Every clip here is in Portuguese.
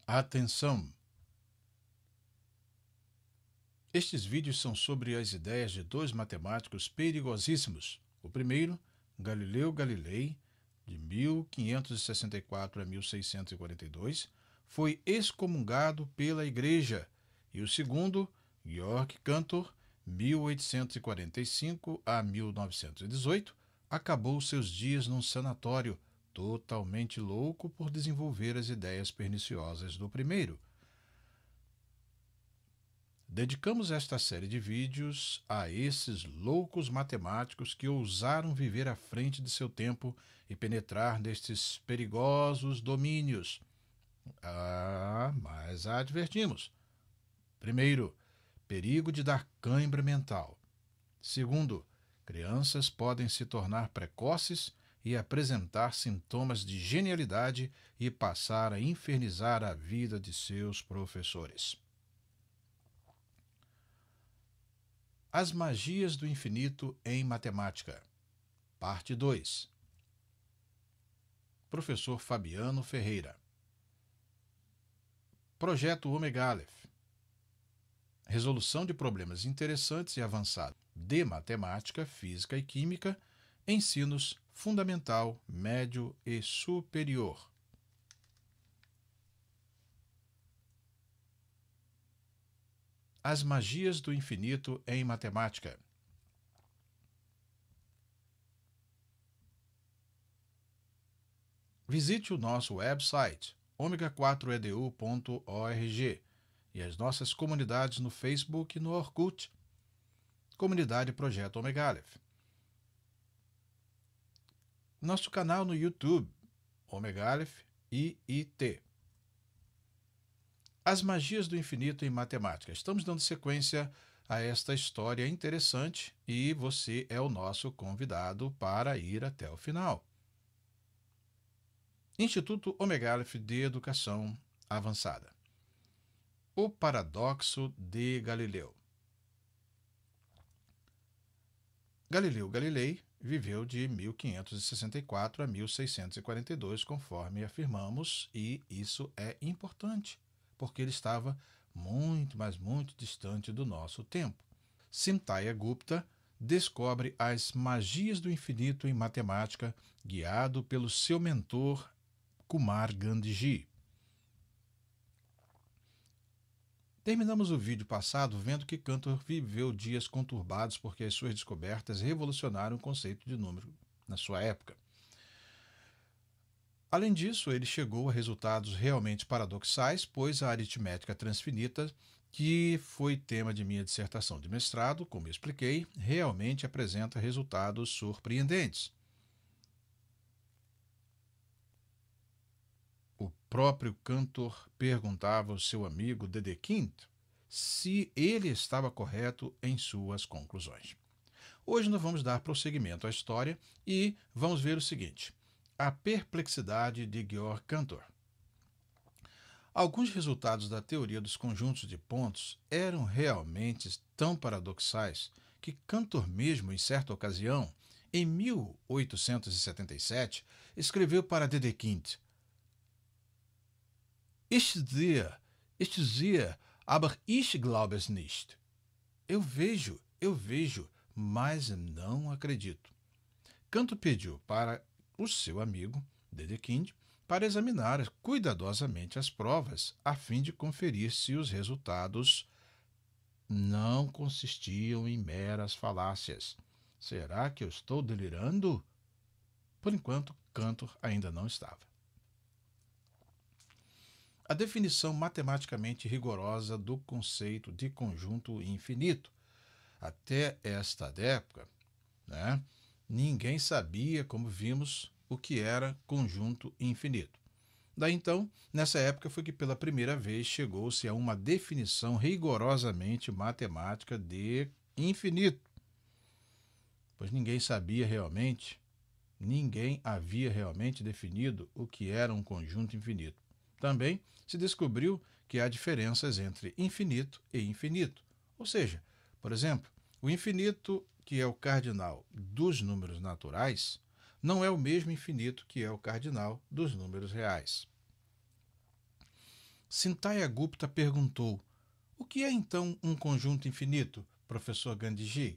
Atenção! Estes vídeos são sobre as ideias de dois matemáticos perigosíssimos. O primeiro, Galileu Galilei, de 1564 a 1642, foi excomungado pela Igreja, e o segundo, Georg Cantor, 1845 a 1918, acabou seus dias num sanatório, totalmente louco por desenvolver as ideias perniciosas do primeiro. Dedicamos esta série de vídeos a esses loucos matemáticos que ousaram viver à frente de seu tempo e penetrar nestes perigosos domínios. Mas advertimos. Primeiro, perigo de dar cãibra mental. Segundo, crianças podem se tornar precoces e apresentar sintomas de genialidade e passar a infernizar a vida de seus professores. As magias do infinito em matemática. Parte 2. Professor Fabiano Ferreira. Projeto Omega Aleph. Resolução de problemas interessantes e avançados de matemática, física e química, ensinos fundamental, médio e superior. As magias do infinito em matemática. Visite o nosso website omega4edu.org e as nossas comunidades no Facebook e no Orkut. Comunidade Projeto Omega Aleph. Nosso canal no YouTube, Omega Aleph IIT. As magias do infinito em matemática. Estamos dando sequência a esta história interessante e você é o nosso convidado para ir até o final. Instituto Omega Aleph de Educação Avançada. O paradoxo de Galileu. Galileu Galilei viveu de 1564 a 1642, conforme afirmamos, e isso é importante, porque ele estava muito, mas muito distante do nosso tempo. Simtaya Gupta descobre as magias do infinito em matemática, guiado pelo seu mentor Kumar Gandhiji. Terminamos o vídeo passado vendo que Cantor viveu dias conturbados porque as suas descobertas revolucionaram o conceito de número na sua época. Além disso, ele chegou a resultados realmente paradoxais, pois a aritmética transfinita, que foi tema de minha dissertação de mestrado, como expliquei, realmente apresenta resultados surpreendentes. O próprio Cantor perguntava ao seu amigo Dedekind se ele estava correto em suas conclusões. Hoje nós vamos dar prosseguimento à história e vamos ver o seguinte: a perplexidade de Georg Cantor. Alguns resultados da teoria dos conjuntos de pontos eram realmente tão paradoxais que Cantor mesmo, em certa ocasião, em 1877, escreveu para Dedekind: Ich sehe, aber ich glaube es nicht. Eu vejo, mas não acredito. Cantor pediu para o seu amigo, Dedekind, para examinar cuidadosamente as provas, a fim de conferir se os resultados não consistiam em meras falácias. Será que eu estou delirando? Por enquanto, Cantor ainda não estava. A definição matematicamente rigorosa do conceito de conjunto infinito. Até esta época, ninguém sabia, como vimos, o que era conjunto infinito. Daí então, nessa época foi que pela primeira vez chegou-se a uma definição rigorosamente matemática de infinito. Pois ninguém havia realmente definido o que era um conjunto infinito. Também se descobriu que há diferenças entre infinito e infinito. Ou seja, por exemplo, o infinito, que é o cardinal dos números naturais, não é o mesmo infinito que é o cardinal dos números reais. Sintaya Gupta perguntou: o que é então um conjunto infinito, professor Gandhiji?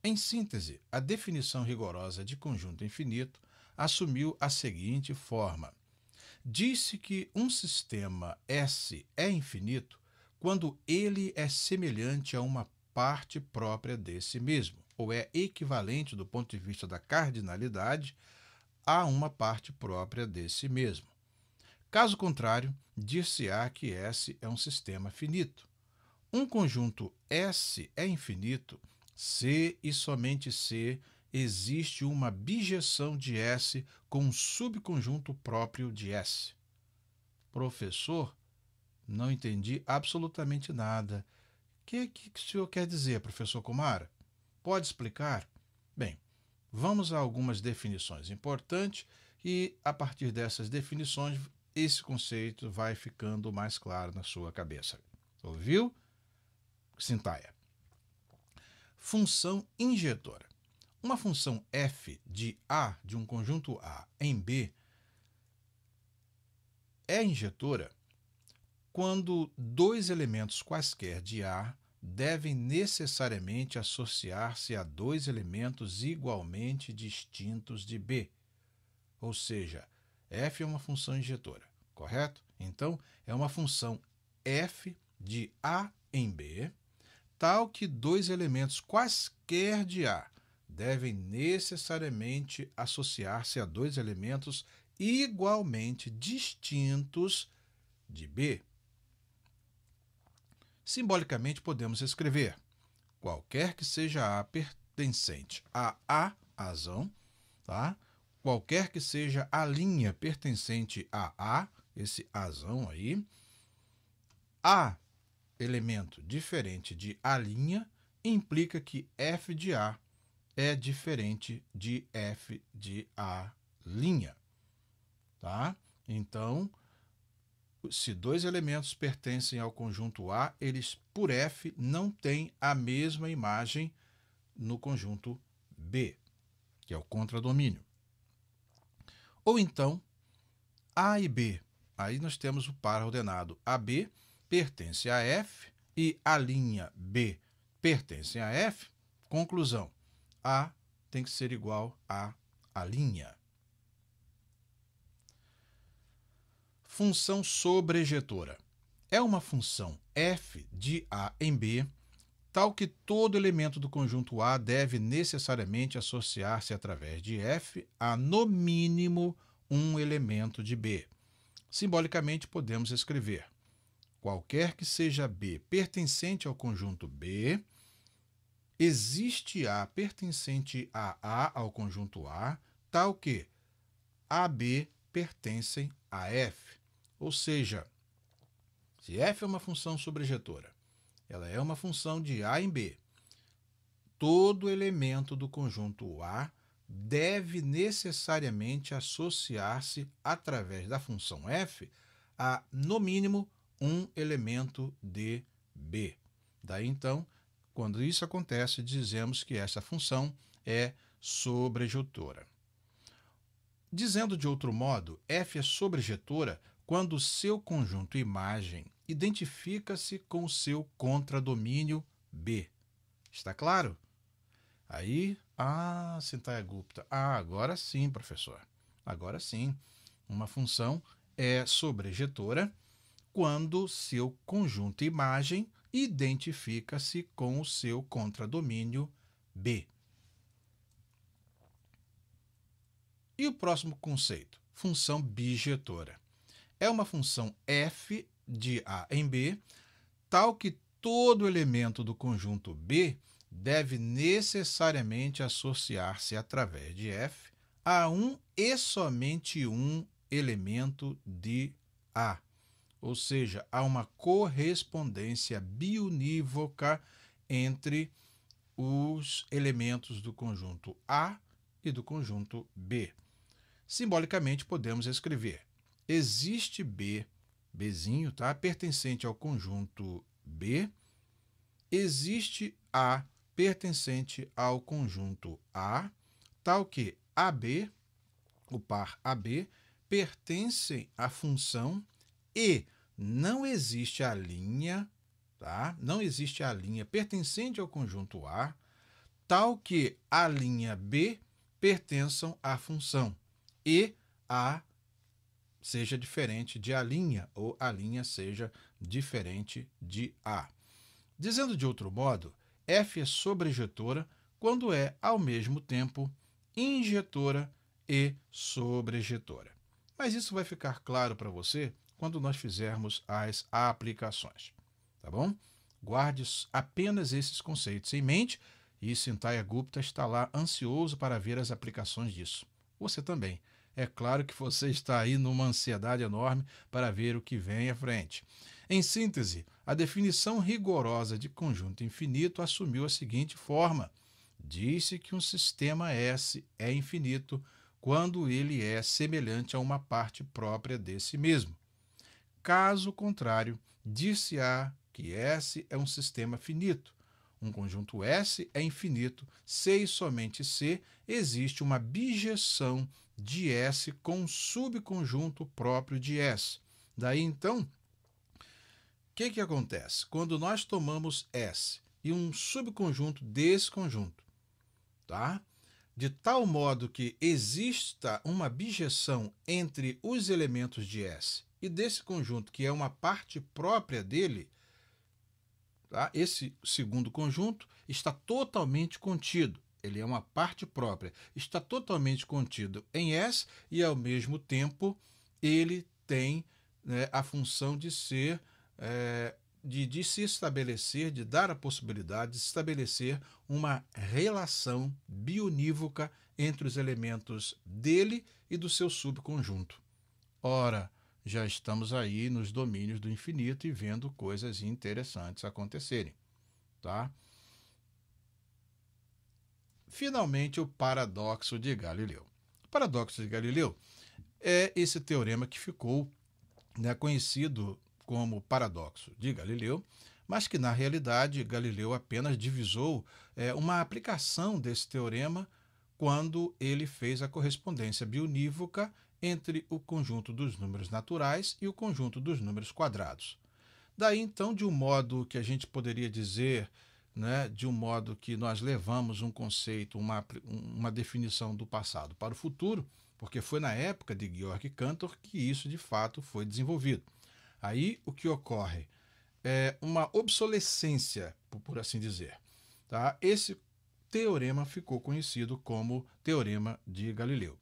Em síntese, a definição rigorosa de conjunto infinito assumiu a seguinte forma: diz-se que um sistema S é infinito quando ele é semelhante a uma parte própria desse mesmo, ou é equivalente do ponto de vista da cardinalidade a uma parte própria desse mesmo. Caso contrário, dir-se-á que S é um sistema finito. Um conjunto S é infinito se e somente se existe uma bijeção de S com um subconjunto próprio de S. Professor, não entendi absolutamente nada. O que o senhor quer dizer, professor Kumara? Pode explicar? Bem, vamos a algumas definições importantes e, a partir dessas definições, esse conceito vai ficando mais claro na sua cabeça. Ouviu? Sintaya. Função injetora. Uma função f de A, de um conjunto A, em B, é injetora quando dois elementos quaisquer de A devem necessariamente associar-se a dois elementos igualmente distintos de B. Ou seja, f é uma função injetora, correto? Então, é uma função f de A em B, tal que dois elementos quaisquer de A devem necessariamente associar-se a dois elementos igualmente distintos de B. Simbolicamente, podemos escrever: qualquer que seja A pertencente a A razão, tá? Qualquer que seja a linha pertencente a A, esse azão aí, A elemento diferente de A', implica que f de A é diferente de f de A'. Tá? Então, se dois elementos pertencem ao conjunto A, eles, por f, não têm a mesma imagem no conjunto B, que é o contradomínio. Ou então, A e B. Aí nós temos o par ordenado AB pertence a F e a linha B pertence a F. Conclusão: A tem que ser igual a linha. Função sobrejetora. É uma função f de A em B, tal que todo elemento do conjunto A deve necessariamente associar-se através de f a, no mínimo, um elemento de B. Simbolicamente, podemos escrever: qualquer que seja B pertencente ao conjunto B, existe A pertencente a A ao conjunto A, tal que AB pertencem a F. Ou seja, se f é uma função sobrejetora, ela é uma função de A em B, todo elemento do conjunto A deve necessariamente associar-se através da função f a, no mínimo, um elemento de B. Daí, então, quando isso acontece, dizemos que essa função é sobrejetora. Dizendo de outro modo, f é sobrejetora quando o seu conjunto imagem identifica-se com o seu contradomínio B. Está claro? Aí, Sintaya Gupta. Agora sim, professor. Agora sim. Uma função é sobrejetora quando seu conjunto imagem identifica-se com o seu contradomínio B. E o próximo conceito? Função bijetora. É uma função f de A em B, tal que todo elemento do conjunto B deve necessariamente associar-se através de f a um e somente um elemento de A. Ou seja, há uma correspondência biunívoca entre os elementos do conjunto A e do conjunto B. Simbolicamente, podemos escrever: existe B, Bzinho, tá? Pertencente ao conjunto B, existe A pertencente ao conjunto A, tal que AB, o par AB, pertencem à função e não existe a linha, tá? Não existe a linha pertencente ao conjunto A, tal que a linha B pertençam à função e A seja diferente de A' ou A' seja diferente de A. Dizendo de outro modo, F é sobrejetora quando é, ao mesmo tempo, injetora e sobrejetora. Mas isso vai ficar claro para você quando nós fizermos as aplicações, tá bom? Guarde apenas esses conceitos em mente e Cintaya Gupta está lá ansioso para ver as aplicações disso. Você também. É claro que você está aí numa ansiedade enorme para ver o que vem à frente. Em síntese, a definição rigorosa de conjunto infinito assumiu a seguinte forma: disse que um sistema S é infinito quando ele é semelhante a uma parte própria desse mesmo. Caso contrário, dir-se-á que S é um sistema finito. Um conjunto S é infinito se e somente se existe uma bijeção de S com um subconjunto próprio de S. Daí, então, o que acontece? Quando nós tomamos S e um subconjunto desse conjunto, tá? De tal modo que exista uma bijeção entre os elementos de S e desse conjunto, que é uma parte própria dele, tá? Esse segundo conjunto está totalmente contido. Ele é uma parte própria, está totalmente contido em S e, ao mesmo tempo, ele tem, né, a função de ser, de se estabelecer, de dar a possibilidade de estabelecer uma relação bionívoca entre os elementos dele e do seu subconjunto. Ora, já estamos aí nos domínios do infinito e vendo coisas interessantes acontecerem, tá? Finalmente, o paradoxo de Galileu. O paradoxo de Galileu é esse teorema que ficou, né, conhecido como paradoxo de Galileu, mas que, na realidade, Galileu apenas divisou uma aplicação desse teorema quando ele fez a correspondência bionívoca entre o conjunto dos números naturais e o conjunto dos números quadrados. Daí, então, de um modo que a gente poderia dizer, né, de um modo que nós levamos um conceito, uma definição do passado para o futuro, porque foi na época de Georg Cantor que isso, de fato, foi desenvolvido. Aí, o que ocorre é uma obsolescência, por assim dizer. Tá? Esse teorema ficou conhecido como Teorema de Galileu.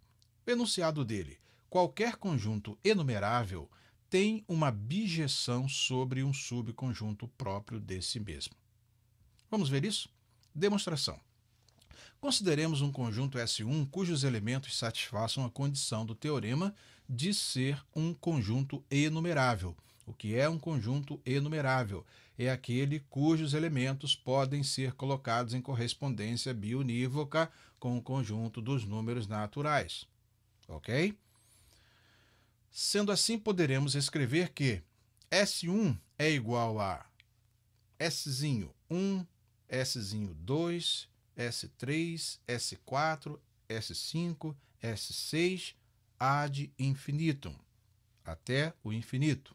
O enunciado dele: qualquer conjunto enumerável tem uma bijeção sobre um subconjunto próprio desse mesmo. Vamos ver isso? Demonstração. Consideremos um conjunto S1 cujos elementos satisfaçam a condição do teorema de ser um conjunto enumerável. O que é um conjunto enumerável? É aquele cujos elementos podem ser colocados em correspondência bionívoca com o conjunto dos números naturais. Ok? Sendo assim, poderemos escrever que S1 é igual a S1, S2, S3, S4, S5, S6, ad infinitum, até o infinito.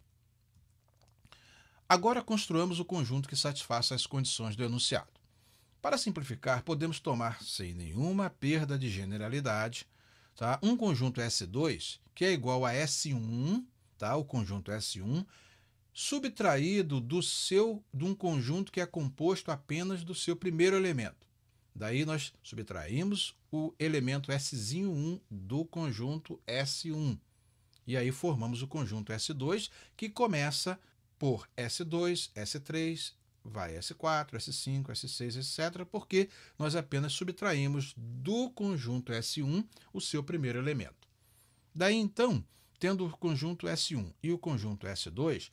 Agora construamos o conjunto que satisfaça as condições do enunciado. Para simplificar, podemos tomar, sem nenhuma perda de generalidade, tá, um conjunto S2, que é igual a S1, tá, o conjunto S1, subtraído de um conjunto que é composto apenas do seu primeiro elemento. Daí nós subtraímos o elemento S1 do conjunto S1. E aí formamos o conjunto S2, que começa por S2, S3, vai S4, S5, S6, etc., porque nós apenas subtraímos do conjunto S1 o seu primeiro elemento. Daí, então, tendo o conjunto S1 e o conjunto S2,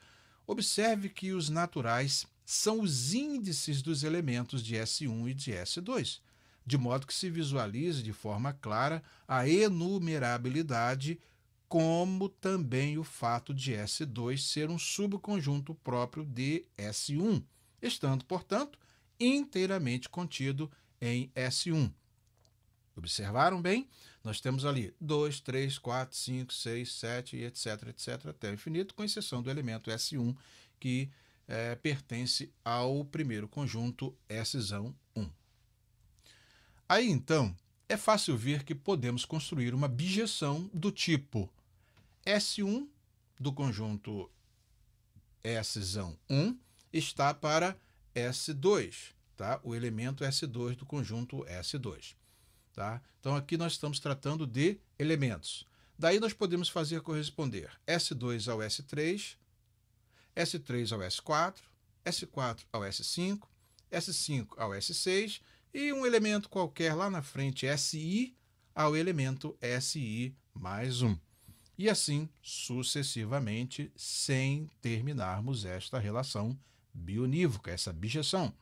observe que os naturais são os índices dos elementos de S1 e de S2, de modo que se visualize de forma clara a enumerabilidade, como também o fato de S2 ser um subconjunto próprio de S1, estando, portanto, inteiramente contido em S1. Observaram bem? Nós temos ali 2, 3, 4, 5, 6, 7 e etc, etc, até o infinito, com exceção do elemento S1, que pertence ao primeiro conjunto S1. Aí, então, é fácil ver que podemos construir uma bijeção do tipo S1 do conjunto S1 está para S2, tá? O elemento S2 do conjunto S2. Tá? Então, aqui nós estamos tratando de elementos. Daí nós podemos fazer corresponder S2 ao S3, S3 ao S4, S4 ao S5, S5 ao S6 e um elemento qualquer lá na frente, SI, ao elemento SI mais 1. E assim sucessivamente, sem terminarmos esta relação bionívoca, essa bijeção.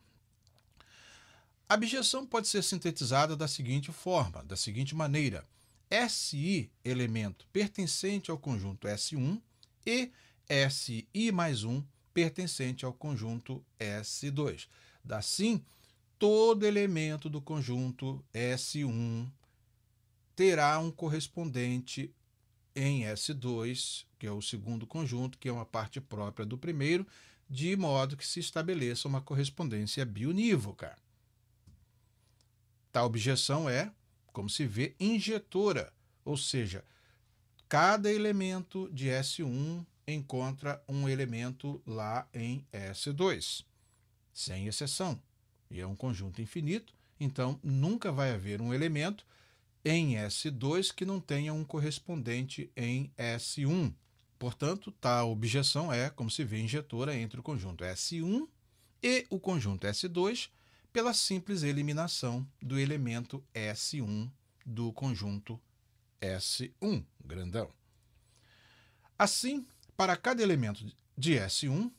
A bijeção pode ser sintetizada da seguinte forma, da seguinte maneira: SI, elemento pertencente ao conjunto S1, e SI mais 1, pertencente ao conjunto S2. Assim, todo elemento do conjunto S1 terá um correspondente em S2, que é o segundo conjunto, que é uma parte própria do primeiro, de modo que se estabeleça uma correspondência bionívoca. Tal objeção é, como se vê, injetora, ou seja, cada elemento de S1 encontra um elemento lá em S2, sem exceção. E é um conjunto infinito, então nunca vai haver um elemento em S2 que não tenha um correspondente em S1. Portanto, tal objeção é, como se vê, injetora entre o conjunto S1 e o conjunto S2, pela simples eliminação do elemento S1 do conjunto S1, grandão. Assim, para cada elemento de S1,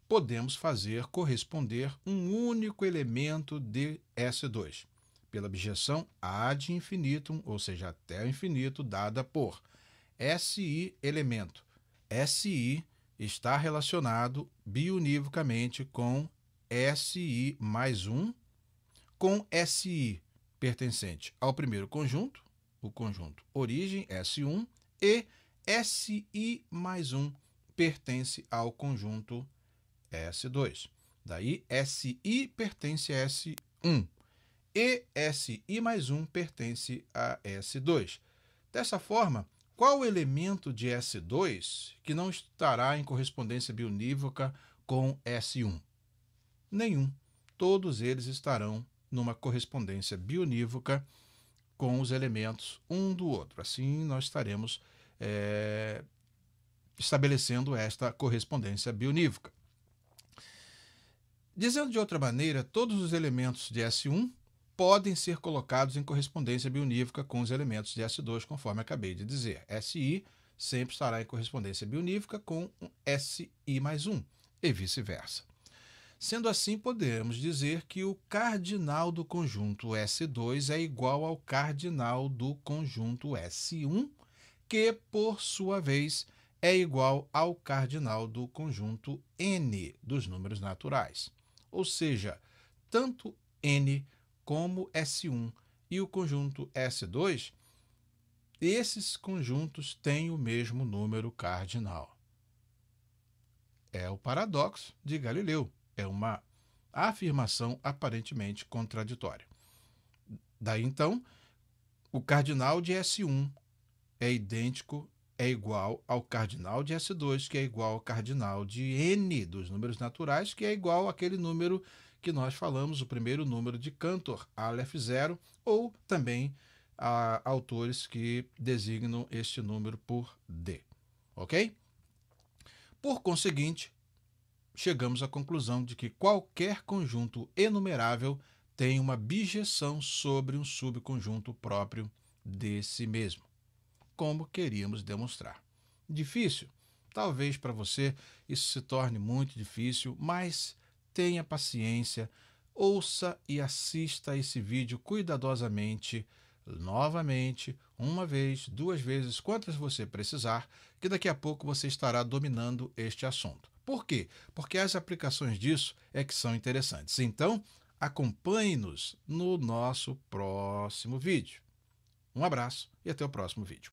podemos fazer corresponder um único elemento de S2, pela objeção ad infinitum, ou seja, até o infinito, dada por SI elemento. SI está relacionado bionivocamente com SI mais 1, com SI pertencente ao primeiro conjunto, o conjunto origem, S1, e SI mais 1 pertence ao conjunto S2. Daí, SI pertence a S1 e SI mais 1 pertence a S2. Dessa forma, qual elemento de S2 que não estará em correspondência bionívoca com S1? Nenhum. Todos eles estarão numa correspondência bionívoca com os elementos um do outro. Assim, nós estaremos estabelecendo esta correspondência bionívoca. Dizendo de outra maneira, todos os elementos de S1 podem ser colocados em correspondência bionívoca com os elementos de S2, conforme acabei de dizer. SI sempre estará em correspondência bionívoca com SI mais 1, e vice-versa. Sendo assim, podemos dizer que o cardinal do conjunto S2 é igual ao cardinal do conjunto S1, que, por sua vez, é igual ao cardinal do conjunto N dos números naturais. Ou seja, tanto N como S1 e o conjunto S2, esses conjuntos têm o mesmo número cardinal. É o paradoxo de Galileu. É uma afirmação aparentemente contraditória. Daí, então, o cardinal de S1 é igual ao cardinal de S2, que é igual ao cardinal de N dos números naturais, que é igual àquele número que nós falamos, o primeiro número de Cantor, Aleph 0, ou também autores que designam este número por D. Ok? Por conseguinte, chegamos à conclusão de que qualquer conjunto enumerável tem uma bijeção sobre um subconjunto próprio de si mesmo, como queríamos demonstrar. Difícil? Talvez para você isso se torne muito difícil, mas tenha paciência, ouça e assista esse vídeo cuidadosamente, novamente, uma vez, duas vezes, quantas você precisar, que daqui a pouco você estará dominando este assunto. Por quê? Porque as aplicações disso é que são interessantes. Então, acompanhe-nos no nosso próximo vídeo. Um abraço e até o próximo vídeo.